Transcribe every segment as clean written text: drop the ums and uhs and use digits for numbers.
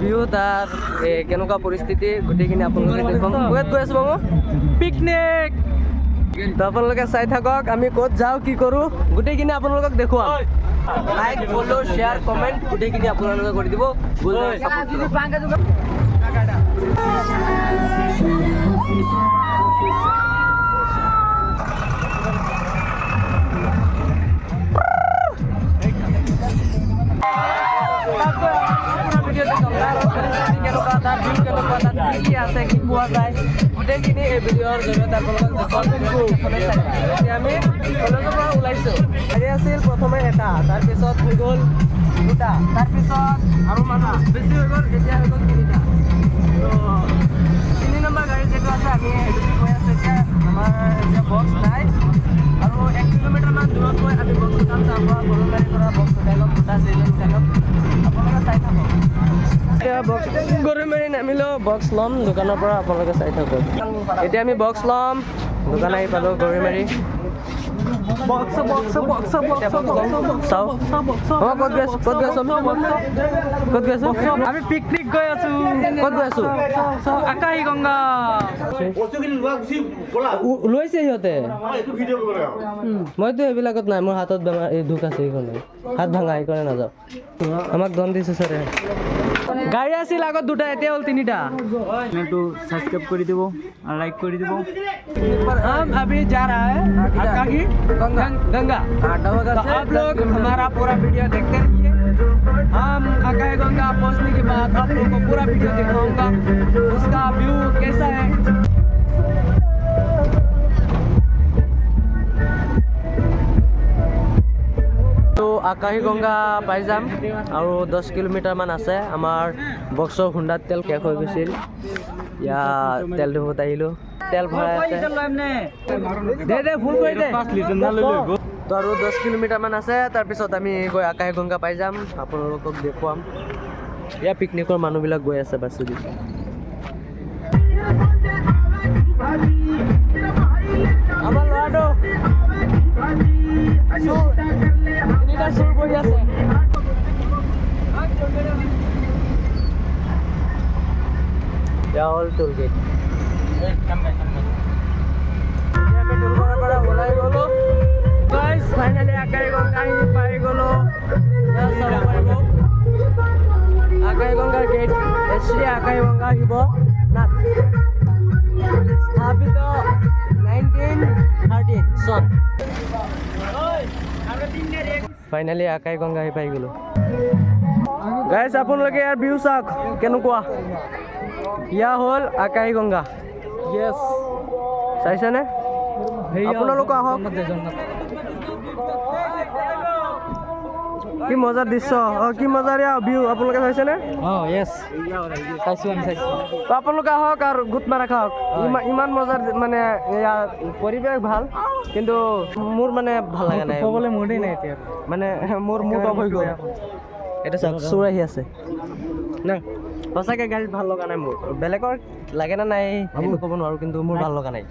View তাৰ কেনেকুৱা পৰিস্থিতি গোটেইখিনি আপোনালোকে দেখুৱাম। ক'ত গৈ আছোঁ বাবু? পিকনিক। তো আপোনালোকে চাই থাকক আমি ক'ত যাওঁ কি কৰোঁ গোটেইখিনি আপোনালোকক দেখুৱাম। লাইক ফ'ল' শ্বেয়াৰ কমেণ্ট গোটেইখিনি আপোনালোকে কৰি দিব। কি পোৱা যায় গোটেইখিনি এই ভিডিঅ'ৰ জৰিয়তে আপোনালোকক আমি কলেজৰ পৰা ওলাইছোঁ। গাড়ী আছিল প্ৰথমে এটা, তাৰপিছত হৈ গ'ল দুটা, তাৰপিছত আৰু বেছি হৈ গ'ল, এতিয়া হৈ গ'ল তিনিটা। তো 3 নম্বৰ গাড়ী যিটো আছে আমি সেইটো গৈ আছোঁ। এতিয়া আমাৰ এতিয়া বক্স নাই আৰু 1 কিলোমিটাৰমান দূৰত গৈ আমি বক্স উঠাম। তাৰ পৰা সৰু গাড়ীৰ পৰা বক্স উঠাই ল'ম, দুটা চিজন উঠাই ল'ম। আপোনালোকে চাই থাকক। এতিয়া বক্স গৰৈ মাৰি নামিলোঁ, বক্স ল'ম দোকানৰ পৰা। আপোনালোকে চাই থাকক। এতিয়া আমি বক্স ল'ম, দোকান আহি পালোঁ গৰৈ মাৰি। আমি পিকনিক গৈ আছো। ক'ত গৈ আছোঁ? আকাশী গংগা লৈছে সিহঁতে। মইতো এইবিলাকত নাই, মোৰ হাতত বেমাৰ এই দুখ আছে, সেইকাৰণে হাত ভাঙা, সেইকাৰণে নাযাওঁ। আমাক দম দিছে ছাৰে। গাড়ী আছিল আগত দুটা, এতিয়া হ'ল তিনিটা। চেনেলটো সাবস্ক্রাইব করে দিব আর লাইক করে দিব। हम अभी जा रहा है आकाशी गंगा। तो आप लोग हमारा पूरा वीडियो देखते रहिए। हम आकाशी गंगा पहुंचने के बाद आप लोगों को पूरा वीडियो दिखाऊंगा, उसका व्यू कैसा है। তো আকাশী গংগা পাই যাম আৰু 10 কিলোমিটাৰমান আছে। আমাৰ বক্সৰ খুন্দাত তেল শেষ হৈ গৈছিল, ইয়াত তেল ধুবত আহিলোঁ। তেল ভৰাই আছে, দে ফুল কৰি দে। 5 লিটাৰ না লৈ লৈ। তো আৰু 10 কিলোমিটাৰমান আছে, তাৰপিছত আমি গৈ আকাশী গংগা পাই যাম, আপোনালোকক দেখুৱাম। ইয়াৰ পিকনিকৰ মানুহবিলাক গৈ আছে বাছি দি। আমাৰ ল'ৰাটো তিনিটা চুৰ কৰি আছে। এয়া হ'ল টোল গেট। আমি টোলগেটৰ পৰা ওলাই গ'লোঁ। গাইজ ফাইনেলি আকাশী গংগা আহি পাই গ'লোঁ। চাব পাৰিব আকাশী গংগাৰ গেট। শ্ৰী আকাশী গংগা আহিব না স্থাপিত 1913 চন। ফাইনেলি আকাশী গংগা আহি পাই গ'লোঁ। গাইজ আপোনালোকে ইয়াৰ ভিউ চাওক কেনেকুৱা। ইয়া হ'ল আকাশী গংগা। য়েছ, চাইছেনে? আপোনালোকে আহক। কি মজাৰ দৃশ্য, কি মজাৰ ভিউ, আপোনালোকে চাইছেনে? চাইছোঁ আমি চাইছোঁ। তো আপোনালোকে আহক আৰু গোট মাৰা খাওক। ইমান মজাৰ মানে ইয়াৰ পৰিৱেশ ভাল, কিন্তু মোৰ মানে ভাল লগা নাই। ক'বলৈ মুডেই নাই এতিয়া, মানে মোৰ মুড অফ হৈ গ'ল। এটা চাওক চোৰ আহি আছে না। সঁচাকৈ গাড়ীত ভাল লগা নাই মোৰ। বেলেগৰ লাগে না নাই সেইটো ক'ব নোৱাৰোঁ, কিন্তু মোৰ ভাল লগা নাই।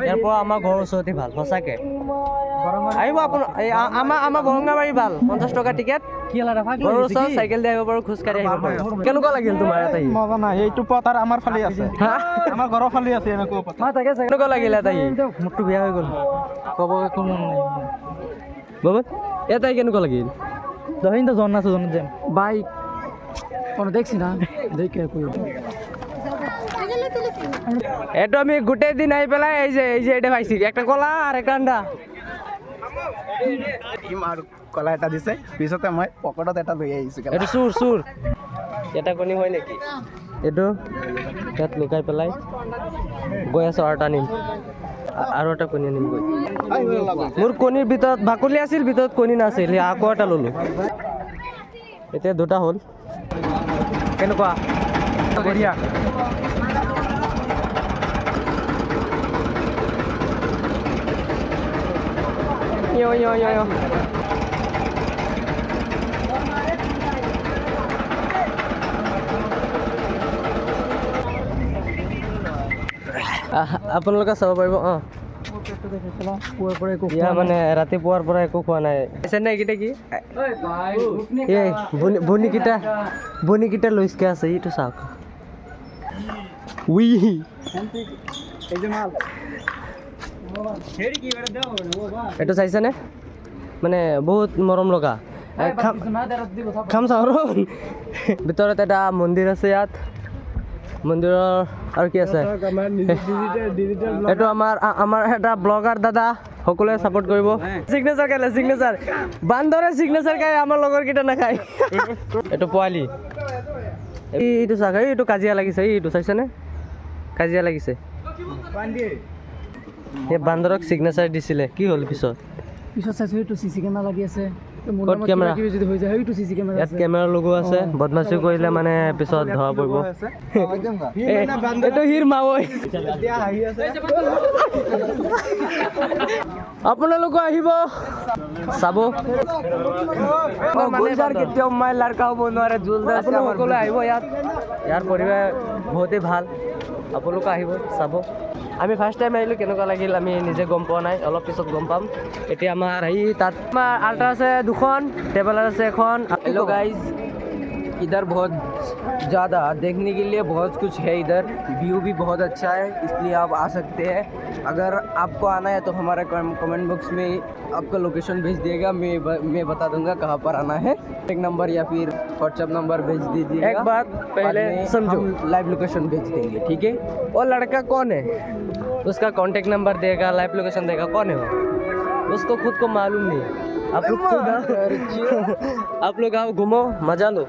ইয়াৰ পৰা আমাৰ ঘৰৰ ওচৰতে ভাল, সঁচাকৈ আহিব আপোনাৰ। আমাৰ বৰঙাবাৰী ভাল, 50 টকা টিকেট। ঘৰৰ ওচৰত চাইকেল দি আহিব পাৰোঁ, খোজকাঢ়ি আহিব পাৰোঁ। কেনেকুৱা লাগিল তোমাৰ ইয়াত আহি? মজা নাই, এইটো পথ আৰু আমাৰ ফালে আছে, আমাৰ ঘৰৰ ফালে আছে এনেকুৱা পথ। তাকে কেনেকুৱা লাগিল ইয়াত আহি? মুডটো বেয়া হৈ গ'ল, ক'ব একো মন নাই। বাবু ইয়াত আহি কেনেকুৱা লাগিল? দহিন তো জন আছে, জন যাম বাইক কোনো দেখছি না, দেখে এইটো আমি গোটেই দিন আহি পেলাই এই যে এটা পাইছি, একটা কলা আর একটা আন্ডা। আর কলা এটা দিছে, পিছতে মই পকেটত এটা লৈ আহিছোঁ। এইটো চুৰ এটা কণী হয় নেকি? এইটো ইয়াত লুকাই পেলাই গৈ আছোঁ আৰু এটা নিম, আৰু এটা কণী আনিম গৈ। মোৰ কণীৰ ভিতৰত বাকলি আছিল, ভিতৰত কণী নাছিল, আকৌ এটা ল'লোঁ। এতিয়া দুটা হ'ল। কেনেকুৱা? বঢ়িয়া। আপোনালোকে চাব পাৰিব। ইয়া মানে ৰাতিপুৱাৰ পৰা একো খোৱা নাই আছে নে এইকেইটা কি এই বনিকেইটা লৈছকে আছে এইটো চাওক উই এইটো চাইছেনে মানে বহুত মৰম লগা খাম চাওঁ আৰু ভিতৰত এটা মন্দিৰ আছে ইয়াত মন্দিৰৰ আৰু কি আছে এইটো আমাৰ এটা ব্লগাৰ দাদা সকলোৱে ছাপোৰ্ট কৰিব চিগনেচাৰ কাইলে চিগনেচাৰ বান্দৰে চিগনেচাৰ কাই আমাৰ লগৰ কেইটা নাখায় এইটো পোৱালি এইটো চাগে এইটো কাজিয়া লাগিছে এইটো চাইছেনে কাজিয়া লাগিছে এই বান্দৰক চিগনেচাৰ দিছিলে কি হ'ল পিছত চাইছোঁ এইটো চিচি কেমেৰা লাগি আছে ক'ত কেমেৰা যদি হৈ যায় সেইটো চিচি কেমেৰা ইয়াত কেমেৰা লগোৱা আছে বদমাচি কৰিলে মানে পিছত ধৰা পৰিব এইটো হিৰ মাৱৈ আপোনালোকো আহিব চাব কেতিয়াও মই লড়কা হ'ব নোৱাৰে সকলোৱে আহিব ইয়াত ইয়াৰ পৰিৱেশ বহুতেই ভাল আপোনালোকে আহিব চাব আমি ফাৰ্ষ্ট টাইম আহিলোঁ কেনেকুৱা লাগিল আমি নিজে গম পোৱা নাই অলপ পিছত গম পাম এতিয়া আমাৰ তাত আমাৰ আল্ট্ৰা আছে দুখন ट्रेवलर से कौन हेलो गाइस इधर बहुत ज़्यादा देखने के लिए बहुत कुछ है इधर व्यू भी बहुत अच्छा है इसलिए आप आ सकते हैं अगर आपको आना है तो हमारे कमेंट बॉक्स में आपका लोकेशन भेज दिएगा मैं बता दूंगा कहाँ पर आना है एक नंबर या फिर व्हाट्सएप नंबर भेज दीजिएगा एक बात पहले समझो लाइव लोकेशन भेज देंगे ठीक है वो लड़का कौन है उसका कॉन्टेक्ट नंबर देगा लाइव लोकेशन देगा कौन है वो उसको खुद को मालूम नहीं आप लोग आओ घूमो मजा लो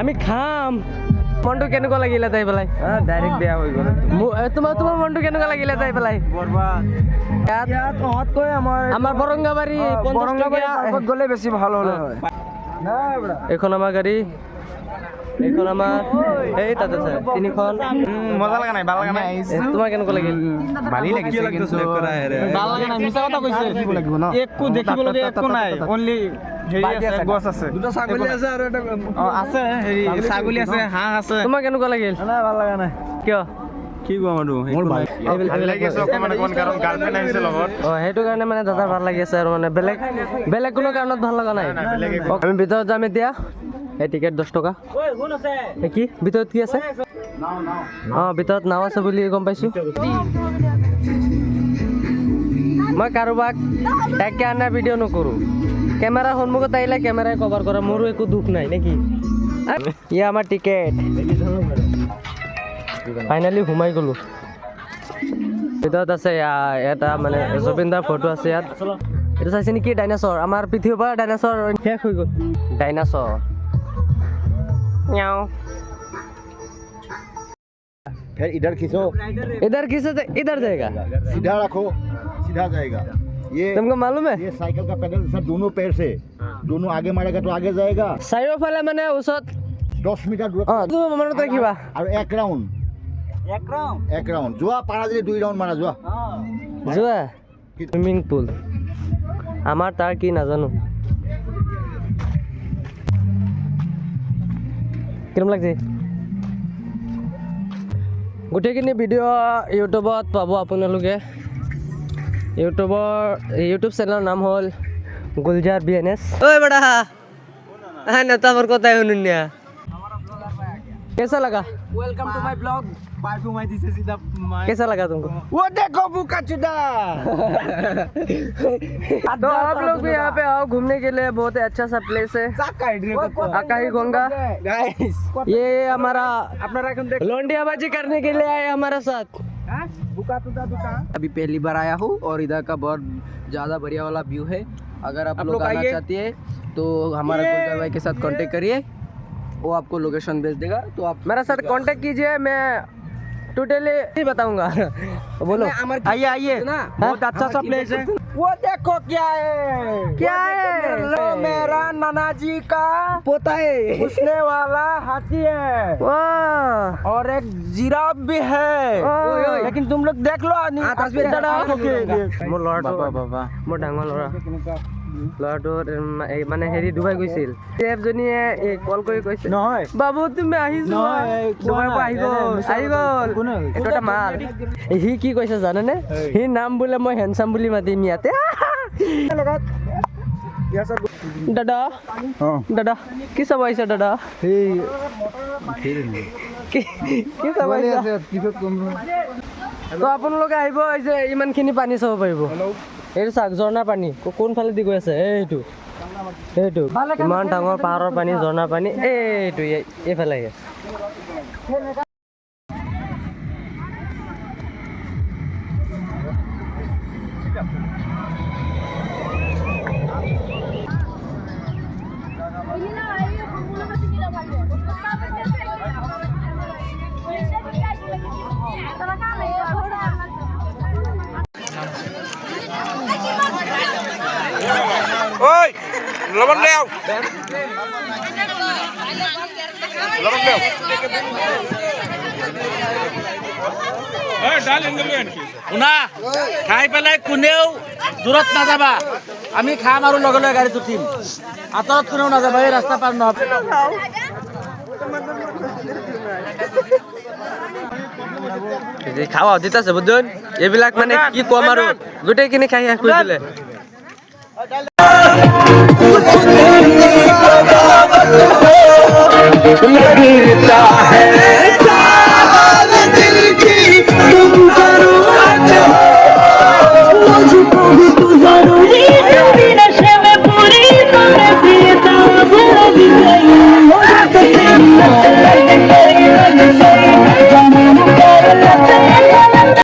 আমি খাম মনটো কেনেকুৱা লাগিলে তাই পেলাই ডাইৰেক্ট বেয়া হৈ গ'ল তোমাৰ মনটো কেনেকুৱা লাগিলে তাই পেলাই আমাৰ বৰংগাবাৰী গ'লে বেছি ভাল হ'লে হয় এইখন আমাৰ গাড়ী এইখন আমাৰ এই তাতে আছে তিনিখন মজা লগা নাই ভাল লগা নাই তোমাৰ কেনেকুৱা লাগিল ভালেই লাগিছে কিন্তু ভাল লগা নাই মিছা কথা কৈছে একো দেখিবলগীয়া একো নাই অনলি হেৰি আছে গছ আছে দুটা ছাগলী আছে আৰু এটা আছে হেৰি ছাগলী আছে হাঁহ আছে তোমাৰ কেনেকুৱা লাগিল নাই ভাল লগা নাই কিয় কি কোৱা মানুহ মোৰ ভাল লাগিছে অকমান কাৰণ গাৰ্লফ্ৰেণ্ড আহিছে লগত সেইটো কাৰণে মানে দাদাৰ ভাল লাগি আছে আৰু মানে বেলেগ কোনো কাৰণত ভাল লগা নাই আমি ভিতৰত যাম এতিয়া এই টিকেট 10 টকা কি ভিতৰত কি আছে অঁ ভিতৰত নাও আছে বুলি গম পাইছোঁ মই কাৰোবাক একে আনা ভিডিঅ' নকৰোঁ কেমেৰাৰ সন্মুখত আহিলে কেমেৰাই কভাৰ কৰা মোৰো একো দুখ নাই নেকি ইয়া আমাৰ টিকেট ফাইনেলি সোমাই গ'লোঁ ভিতৰত আছে এটা মানে জুবিনদাৰ ফটো আছে ইয়াত এইটো চাইছে নেকি ডাইনাছৰ আমাৰ পৃথিৱীৰ পৰা ডাইনাছৰ শেষ হৈ গ'ল ডাইনাছৰ फिर इधर खींचो इधर जाएगा सीधा रखो सीधा जाएगा ये तुमको मालूम है ये साइकिल का पेडल सब दोनों पैर से दोनों आगे मारेगा तो आगे जाएगा চাৰিওফালে মানে ওচৰত 10 মিটাৰ দূৰত মনত ৰাখিবা আৰু এক ৰাউণ্ড যোৱা পাৰা যদি 2 ৰাউণ্ড মাৰা যোৱা যোৱা সুইমিং পুল আমাৰ তাৰ কি নাজানো কিৰম লাগছে গোটেইখিনি ভিডিঅ' ইউটিউবত পাব আপোনালোকে ইউটিউব চেনেলৰ নাম হ'ল গুলজাৰ BNS ঐ বড়া হ্যাঁ নেতা আমার কথাই শুনুন না कैसा लगा welcome to my blog bye to my this is the कैसा लगा तुमको वो देखो बुका चुदा तो आप लोग भी यहाँ पे आओ घूमने के लिए बहुत ही अच्छा सा प्लेस है आकाही गंगा गाइस ये हमारा लोंडियाबाजी करने के लिए आए हमारे साथ बुका चुदा दुका अभी पहली बार आया हूँ और इधर का बहुत ज़्यादा बढ़िया वाला व्यू है अगर आप लोग आना चाहते हैं तो हमारे गुलजार भाई के साथ कांटेक्ट करिए वो आपको लोकेशन भेज देगा तो आप मेरे साथ कांटेक्ट कीजिए मैं टोटली नहीं बताऊंगा बोलो आइए आइए बहुत अच्छा सा प्लेस है वो देखो क्या है क्या है वो मेरा नाना जी का पोता है पूछने वाला हाथी है वाह और एक जिराफ भी है ओए। लेकिन तुम लोग देख लो आदमी तस्वीर ओके মোৰ ল'ৰাটো বাবা মোৰ ডাঙৰ ল'ৰাটো মানে হেৰি ডুবাই গৈছিল এফজনীয়ে কল কৰি কৈছে নহয় বাবু তুমি আহিছো ডুবাইৰ পৰা আহি গ'ল এইটো এটা মাল সি কি কৈছে জানেনে সি নাম বোলে মই হেণ্ডচাম বুলি মাতিম ইয়াতে দাদা দাদা কি চাব আহিছে দাদা কি চাব আহিছে তো আপোনালোকে আহিব যে ইমানখিনি পানী চাব পাৰিব এইটো চাওক ঝৰ্ণাৰ পানী কোনফালে দি গৈ আছে এইটো এইটো ইমান ডাঙৰ পাহাৰৰ পানী ঝৰ্ণাৰ পানী এইটো এইফালে আহি আছে ơi nó bắt leo nó bắt leo শুনা খাই পেলাই কোনেও দূৰত নাযাবা আমি খাম আৰু লগে লগে গাড়ীত উঠিম আঁতৰত কোনেও নাযাবা এই ৰাস্তা পাৰ নহ'ব খাওয়া দিতেছে বুঝুন এইবিলাক মানে কি কম আৰু গোটেইখিনি খাই শেষ কৰি দিলে